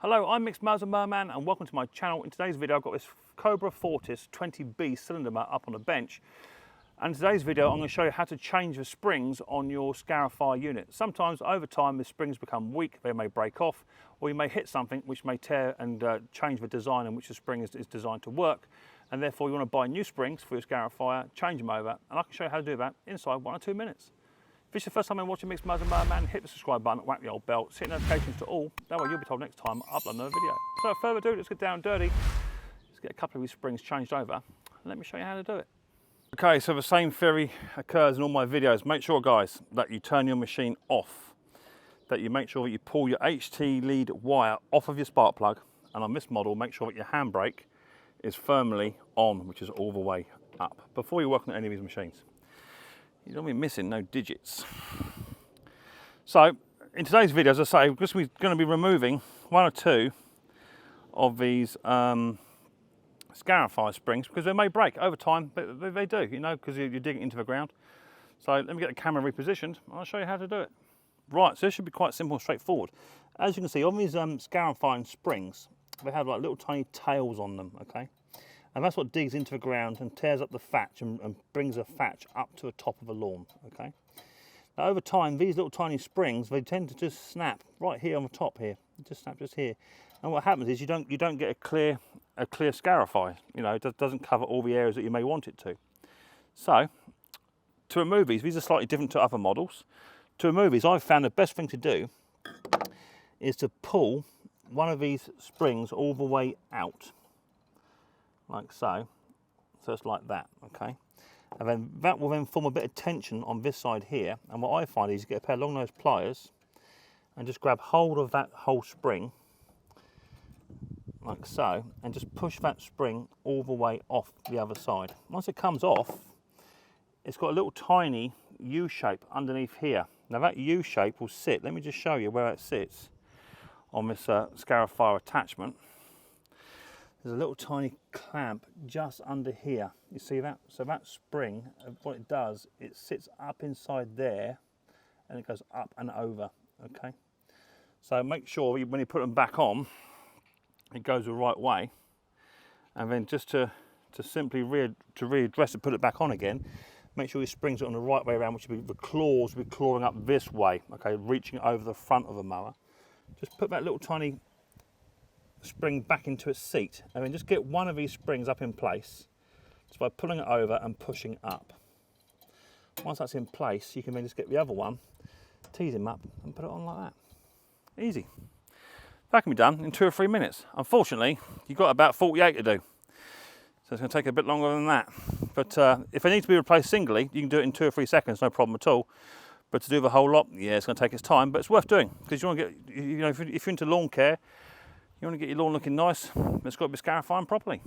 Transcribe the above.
Hello, I'm Micks Mowers Merman and welcome to my channel. In today's video I've got this Cobra Fortis 20B cylinder motor up on a bench, and in today's video I'm going to show you how to change the springs on your Scarifier unit. Sometimes over time the springs become weak, they may break off, or you may hit something which may tear and change the design in which the spring is designed to work, and therefore you want to buy new springs for your Scarifier, change them over, and I can show you how to do that inside 1 or 2 minutes. If it's your first time watching Micks Mowers Merman, hit the subscribe button, whack the old bell, set notifications to all, that way you'll be told next time I upload another video. So without further ado, let's get down and dirty. Let's get a couple of these springs changed over and let me show you how to do it. Okay, so the same theory occurs in all my videos. Make sure, guys, that you turn your machine off, that you make sure that you pull your HT lead wire off of your spark plug, and on this model make sure that your handbrake is firmly on, which is all the way up, before you work on any of these machines. You don't be missing no digits. So in today's video, as I say, because we're going to be removing 1 or 2 of these Scarifier springs, because they may break over time, but they do, you know, because you're digging into the ground. So let me get the camera repositioned and I'll show you how to do it. Right, so this should be quite simple and straightforward. As you can see, on these Scarifier springs, they have like little tiny tails on them, okay? And that's what digs into the ground and tears up the thatch and brings the thatch up to the top of the lawn, okay? Now over time, these little tiny springs, they tend to just snap right here on the top here. Just snap just here. And what happens is you don't get a clear Scarifier. You know, it doesn't cover all the areas that you may want it to. So, to remove these are slightly different to other models. To remove these, I've found the best thing to do is to pull one of these springs all the way out. Like so. So it's like that, okay? And then that will then form a bit of tension on this side here. And what I find is you get a pair of long nose pliers and just grab hold of that whole spring, like so, and just push that spring all the way off the other side. Once it comes off, it's got a little tiny U shape underneath here. Now that U shape will sit, let me just show you where it sits on this Scarifier attachment. There's a little tiny clamp just under here. You see that? So that spring, what it does, it sits up inside there and it goes up and over, okay? So make sure when you put them back on, it goes the right way. And then just to simply readdress it, put it back on again, make sure your springs are on the right way around, which will be the claws will be clawing up this way, okay, reaching over the front of the mower. Just put that little tiny spring back into its seat, and then just get one of these springs up in place just by pulling it over and pushing up. Once that's in place, you can then just get the other one, tease him up and put it on like that. Easy. That can be done in 2 or 3 minutes. Unfortunately, you've got about 48 to do, so it's going to take a bit longer than that. But if they need to be replaced singly, you can do it in 2 or 3 seconds, no problem at all. But to do the whole lot, yeah, it's going to take its time, but it's worth doing, because you want to get, you know, if you're into lawn care, you want to get your lawn looking nice, it's got to be Scarifying properly.